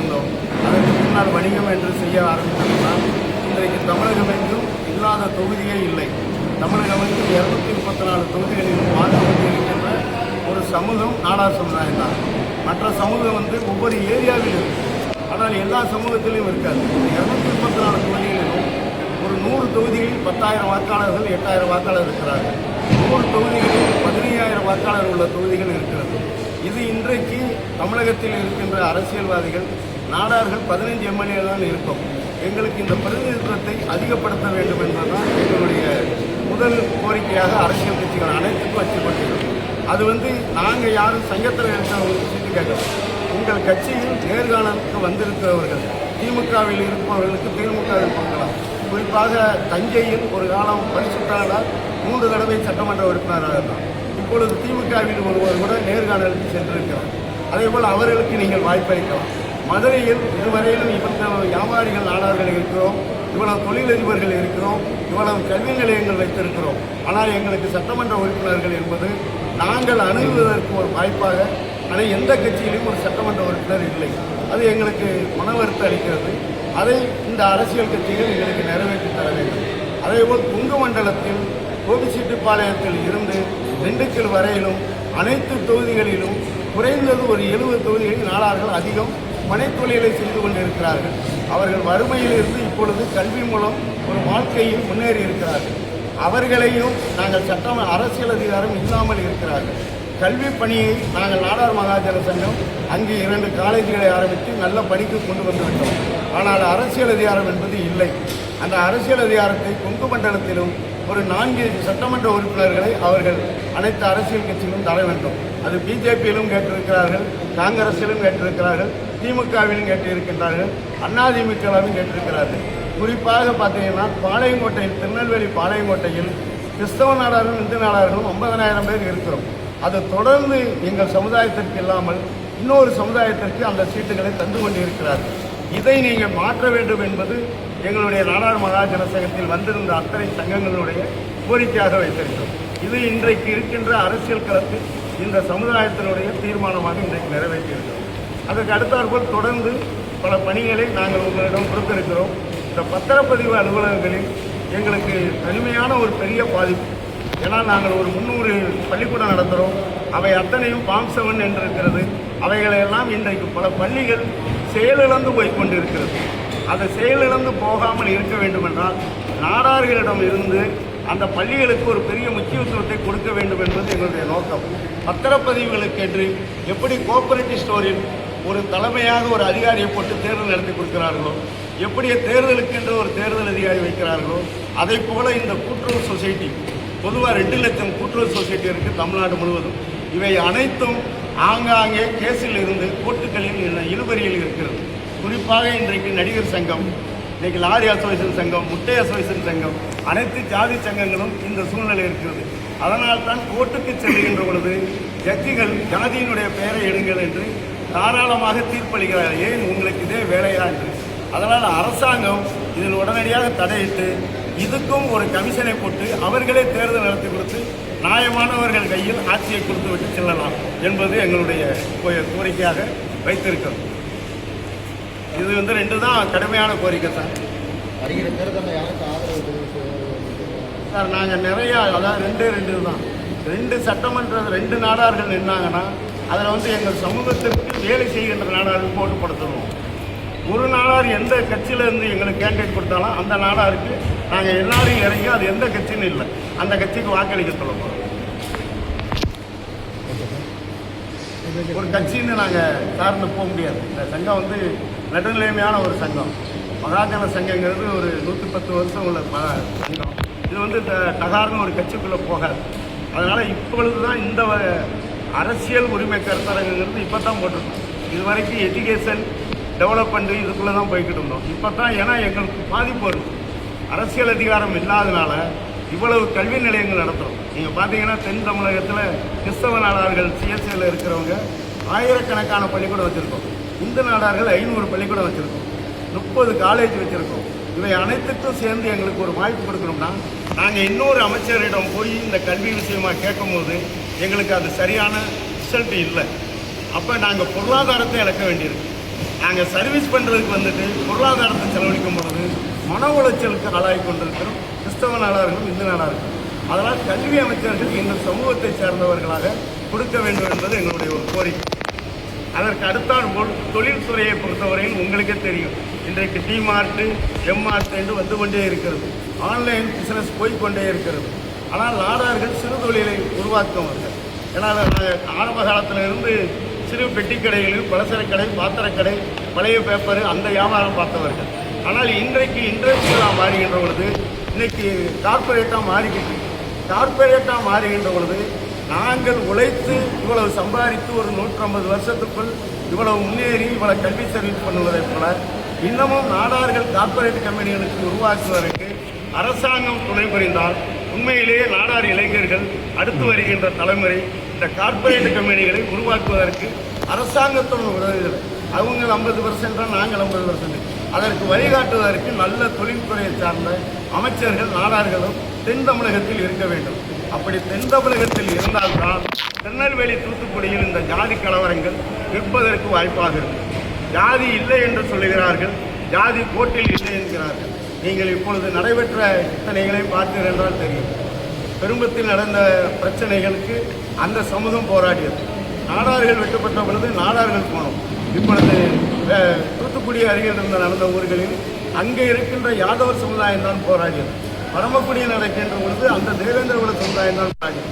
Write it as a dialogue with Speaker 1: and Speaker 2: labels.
Speaker 1: இருந்தோம். அதற்கு முன்னால் வணிகம் என்று செய்ய ஆரம்பித்தோம்னால் இன்றைக்கு தமிழகம் எங்கும் இல்லாத தொகுதியே இல்லை. தமிழகம் வந்து 234 தொகுதிகளில் வாழ்ந்து கொண்டிருக்கின்ற ஒரு சமூகம் நாடார் சமுதாயம் தான். மற்ற சமூகம் வந்து ஒவ்வொரு ஏரியாவில் இருக்குது. ஆனால் எல்லா சமூகத்திலையும் இருக்காது. 234 தொகுதிகளிலும் ஒரு 100 தொகுதிகளில் 10,000 வாக்காளர்கள் 8,000 வாக்காளர் இருக்கிறார்கள். 100 தொகுதிகளில் 15,000 வாக்காளர் உள்ள தொகுதிகள் இருக்கிறது. இது இன்றைக்கு தமிழகத்தில் இருக்கின்ற அரசியல்வாதிகள் நாடார்கள் 15 எம்எல்ஏ தான் இருக்கும். எங்களுக்கு இந்த பிரதிநிதித்துவத்தை அதிகப்படுத்த வேண்டும் என்பதுதான் எங்களுடைய முதல் கோரிக்கையாக அரசியல் கட்சிகள் அனைத்துக்கும் வச்சுக்கொண்டிருக்கிறோம். அது வந்து நாங்கள் யாரும் சங்கத்தில் இருக்கிறவங்களுக்கு சீட்டு கேட்கலாம். உங்கள் கட்சியில் நேர்காணலுக்கு வந்திருக்கிறவர்கள் திமுகவில் இருப்பவர்களுக்கு திமுகவில் கொடுக்கலாம். குறிப்பாக தஞ்சையில் ஒரு காலம் பரிசுத்தாளர் 3 தடவை சட்டமன்ற உறுப்பினராக இருந்தார். இப்பொழுது திமுகவில் ஒருவர் கூட நேர்காணலுக்கு சென்றிருக்கிறார். அதேபோல் அவர்களுக்கு நீங்கள் வாய்ப்பளிக்கலாம். மதுரையில் இதுவரையிலும் இவ்வளவு வியாபாரிகள் நாடார்கள் இருக்கிறோம், இவ்வளவு தொழிலதிபர்கள் இருக்கிறோம், இவ்வளவு கல்வி நிலையங்கள் வைத்திருக்கிறோம். ஆனால் எங்களுக்கு சட்டமன்ற உறுப்பினர்கள் என்பது நாங்கள் அணுகுவதற்கு ஒரு வாய்ப்பாக, ஆனால் எந்த கட்சியிலும் ஒரு சட்டமன்ற உறுப்பினர் இல்லை. அது எங்களுக்கு மன வருத்தம் அளிக்கிறது. அதை இந்த அரசியல் கட்சிகள் எங்களுக்கு நிறைவேற்றி தர வேண்டும். அதேபோல் கொங்கு மண்டலத்தில் கோபிச்செட்டிப்பாளையத்தில் இருந்து திண்டுக்கல் வரையிலும் அனைத்து தொகுதிகளிலும் குறைந்தது ஒரு 70 தொகுதிகளில் நாடார்கள் அதிகம் பனைத்தொழிலை செய்து கொண்டிருக்கிறார்கள். அவர்கள் வறுமையில் இருந்து இப்பொழுது கல்வி மூலம் ஒரு வாழ்க்கையில் முன்னேறி இருக்கிறார்கள். அவர்களையும் நாங்கள் அரசியல் அதிகாரம் இல்லாமல் இருக்கிறார்கள். கல்வி பணியை நாங்கள் நாடார் மகாஜன சங்கம் அங்கு 2 காலேஜுகளை ஆரம்பித்து நல்ல பணிக்கு கொண்டு வந்துவிட்டோம். ஆனால் அரசியல் அதிகாரம் என்பது இல்லை. அந்த அரசியல் அதிகாரத்தை கொங்கு மண்டலத்திலும் ஒரு 4 சட்டமன்ற உறுப்பினர்களை அவர்கள் அனைத்து அரசியல் கட்சிகளும் தர வேண்டும். அது பிஜேபியிலும் கேட்டிருக்கிறார்கள், காங்கிரஸிலும் கேட்டிருக்கிறார்கள், திமுகவிலும் கேட்டிருக்கின்றார்கள், அதிமுகவிலும் கேட்டிருக்கிறார்கள். குறிப்பாக பார்த்தீங்கன்னா பாளையங்கோட்டையில், திருநெல்வேலி பாளையங்கோட்டையில் கிறிஸ்தவ நாடாரும் இந்து நாடார்களும் 50,000 பேர் இருக்கிறோம். அது தொடர்ந்து எங்கள் சமுதாயத்திற்கு இல்லாமல் இன்னொரு சமுதாயத்திற்கு அந்த சீட்டுகளை தந்து கொண்டிருக்கிறார்கள். இதை நீங்கள் மாற்ற வேண்டும் என்பது எங்களுடைய நாடார் மகாஜன சங்கத்தில் வந்திருந்த அத்தனை சங்கங்களுடைய கோரிக்கையாக வைத்திருக்கிறோம். இது இன்றைக்கு இருக்கின்ற அரசியல் களத்தில் இந்த சமுதாயத்தினுடைய தீர்மானமாக இன்றைக்கு நிறைவேற்றியிருக்கிறோம். அதற்கு அடுத்தாற்போல் தொடர்ந்து பல பணிகளை நாங்கள் உங்களிடம் கொடுத்திருக்கிறோம். இந்த பத்திரப்பதிவு அலுவலகங்களில் எங்களுக்கு தனிமையான ஒரு பெரிய பாதிப்பு. ஏன்னா நாங்கள் ஒரு 300 பள்ளிக்கூடம் நடத்துகிறோம். அவை அத்தனையும் ஃபார்ம் 7 என்று இருக்கிறது. அவைகளெல்லாம் இன்றைக்கு பல பள்ளிகள் செயலிழந்து போய்கொண்டிருக்கிறது. அதை செயலிழந்து போகாமல் இருக்க வேண்டும் என்றால் நாடார்களிடம் இருந்து அந்த பள்ளிகளுக்கு ஒரு பெரிய முக்கியத்துவத்தை கொடுக்க வேண்டும் என்பது எங்களுடைய நோக்கம். பத்திரப்பதிவுகளுக்கு என்று எப்படி கோஆபரேட்டிவ் ஸ்டோரில் ஒரு தலைமையாக ஒரு அதிகாரியை போட்டு தேர்தல் நடத்தி கொடுக்கிறார்களோ, எப்படி தேர்தலுக்கு என்று ஒரு தேர்தல் அதிகாரி வைக்கிறார்களோ, அதை போல இந்த கூட்டுறவு சொசைட்டி பொதுவாக 2 லட்சம் கூட்டுறவு சொசைட்டி இருக்குது தமிழ்நாடு முழுவதும். இவை அனைத்தும் ஆங்காங்கே கேஸில் இருந்து கோர்ட்டுகளில் இழுபறியில் இருக்கிறது. குறிப்பாக இன்றைக்கு நடிகர் சங்கம், இன்றைக்கு லாரி அசோசியேஷன் சங்கம், முட்டை அசோசியேஷன் சங்கம், அனைத்து ஜாதி சங்கங்களும் இந்த சூழ்நிலை இருக்கிறது. அதனால் தான் கோர்ட்டுக்கு செல்கின்ற பொழுது ஜட்ஜிகள் ஜாதியினுடைய பெயரை எடுங்கள் என்று தாராளமாக தீர்ப்பளிக்கிறார்கள். ஏன் உங்களுக்கு இதே வேலையா என்று. அதனால் அரசாங்கம் இதில் உடனடியாக தடையிட்டு இதுக்கும் ஒரு கமிஷனை போட்டு அவர்களே தேர்தல் நடத்தி கொடுத்து நியாயமானவர்கள் கையில் ஆட்சியை கொடுத்து விட்டு செல்லலாம் என்பது எங்களுடைய கோரிக்கையாக வைத்திருக்கிறோம். இது வந்து 2 தான் கடுமையான கோரிக்கை சார். சார் நாங்கள் நிறையா, அதாவது 2 தான் 2 சட்டமன்ற 2 நாடார்கள் நின்னாங்கன்னா அதில் வந்து எங்கள் சமூகத்திற்கு வேலை செய்கின்ற நாடாருக்கு போட்டு படுத்துருவோம். ஒரு நாடார் எந்த கட்சியிலேருந்து எங்களுக்கு கேண்டிடேட் கொடுத்தாலும் அந்த நாடாருக்கு நாங்கள் எல்லாரையும் இறங்கி அது எந்த கட்சின்னு இல்லை அந்த கட்சிக்கு வாக்களிக்க சொல்ல போகிறோம். ஒரு கட்சின்னு நாங்கள் சார்ந்து போக முடியாது. இந்த சங்கம் வந்து நடுநிலைமையான ஒரு சங்கம். மகாஜன சங்கங்கிறது ஒரு 110 வருஷம் உள்ள சங்கம். இது வந்து தகார்னு ஒரு கட்சிக்குள்ளே போகாது. அதனால் இப்பொழுது தான் இந்த அரசியல் உரிமை கருத்தரங்குங்கிறது இப்போ தான் போட்டிருக்கோம். இது வரைக்கும் எஜுகேஷன் டெவலப்மெண்ட்டு இதுக்குள்ளே தான் போய்கிட்டு இருந்தோம். இப்போ தான் ஏன்னா எங்களுக்கு பாதிப்பு வருது. அரசியல் அதிகாரம் இல்லாதனால இவ்வளவு கல்வி நிலையங்கள் நடத்துகிறோம். நீங்கள் பார்த்தீங்கன்னா தென் தமிழகத்தில் கிறிஸ்தவ நாடார்கள் சிஎஸ்சியில் இருக்கிறவங்க ஆயிரக்கணக்கான பள்ளிக்கூடம் வச்சுருக்கோம். இந்து நாடார்கள் 500 பள்ளிக்கூடம் வச்சுருக்கோம். 30 காலேஜ் வச்சுருக்கோம். இவை அனைத்துக்கும் சேர்ந்து எங்களுக்கு ஒரு வாய்ப்பு கொடுக்கணும்னா நாங்கள் இன்னொரு அமைச்சரிடம் போய் இந்த கல்வி விஷயமாக கேட்கும்போது எங்களுக்கு அது சரியான ரிசல்ட் இல்லை. அப்போ நாங்கள் பொருளாதாரத்தை இழக்க வேண்டியிருக்கு. நாங்கள் சர்வீஸ் பண்ணுறதுக்கு வந்துட்டு பொருளாதாரத்தை செலவழிக்கும் பொழுது மன உளைச்சலுக்கு ஆளாகி கொண்டிருக்கிறோம் கிறிஸ்தவ நாடார்களும் இந்து நாடார்களும். அதனால் கல்வி அமைச்சர்கள் இந்த சமூகத்தை சேர்ந்தவர்களாக கொடுக்க வேண்டும் என்பது எங்களுடைய ஒரு கோரிக்கை. அதற்கு அடுத்தால் போல் தொழில்துறையை பொறுத்தவரையில் உங்களுக்கே தெரியும், இன்றைக்கு டிமார்ட்டு எம்மார்ட் என்று வந்து கொண்டே இருக்கிறது, ஆன்லைன் பிஸ்னஸ் போய்கொண்டே இருக்கிறது. ஆனால் நாடார்கள் சிறு தொழிலை உருவாக்குவார்கள். ஏன்னா நாங்கள் ஆரம்ப காலத்தில் இருந்து சிறு பெட்டி கடைகளில் பலசரக்கடை, பாத்திரக்கடை, பழைய பேப்பர் அந்த வியாபாரம் பார்த்தவர்கள். ஆனால் இன்றைக்கு இண்டஸ்ட்ரியலாக மாறுகின்ற பொழுது, இன்னைக்கு கார்பரேட்டாக மாறிக்கிட்டு, கார்பரேட்டாக மாறுகின்ற பொழுது நாங்கள் உழைத்து இவ்வளவு சம்பாதித்து ஒரு 150 வருஷத்துக்குள் இவ்வளவு முன்னேறி இவ்வளவு கல்வி சர்வீஸ் பண்ணுவதை போல இன்னமும் நாடார்கள் கார்பரேட் கம்பெனிகளுக்கு உருவாக்குவதற்கு அரசாங்கம் துணை புரிந்தால் உண்மையிலேயே நாடார் இளைஞர்கள் அடுத்து வருகின்ற தலைமுறை இந்த கார்பரேட் கம்பெனிகளை உருவாக்குவதற்கு அரசாங்கத்தோட உதவுகிறது. அவங்க 50%, நாங்கள் 50%. அதற்கு வழிகாட்டுவதற்கு நல்ல தொழில்துறையை சார்ந்த அமைச்சர்கள் நாடார்களும் தென் தமிழகத்தில் இருக்க வேண்டும். அப்படி தென் தமிழகத்தில் இருந்தால்தான் திருநெல்வேலி, தூத்துக்குடியில் இந்த ஜாதி கலவரங்கள் நிற்பதற்கு வாய்ப்பாக இருக்கும். ஜாதி இல்லை என்று சொல்லுகிறார்கள், ஜாதி கோட்டில் இல்லை என்கிறார்கள். நீங்கள் இப்பொழுது நடைபெற்ற பிரச்சனைகளை பார்த்தீர்கள் என்றால் தெரியும். பெரும்பத்தில் நடந்த பிரச்சனைகளுக்கு அந்த சமூகம் போராடியது. நாடார்கள் வெட்டப்பட்ட பொழுது நாடார்கள் போனோம். இப்பொழுது தூத்துக்குடி அருகில் இருந்த நடந்த ஊர்களில் அங்கே இருக்கின்ற யாதவர் சமுதாயம் தான் போராடியது. பரமக்குடியில் நடக்கின்ற பொழுது அந்த தேவேந்திர குல சமுதாயம் தான் போராடியது.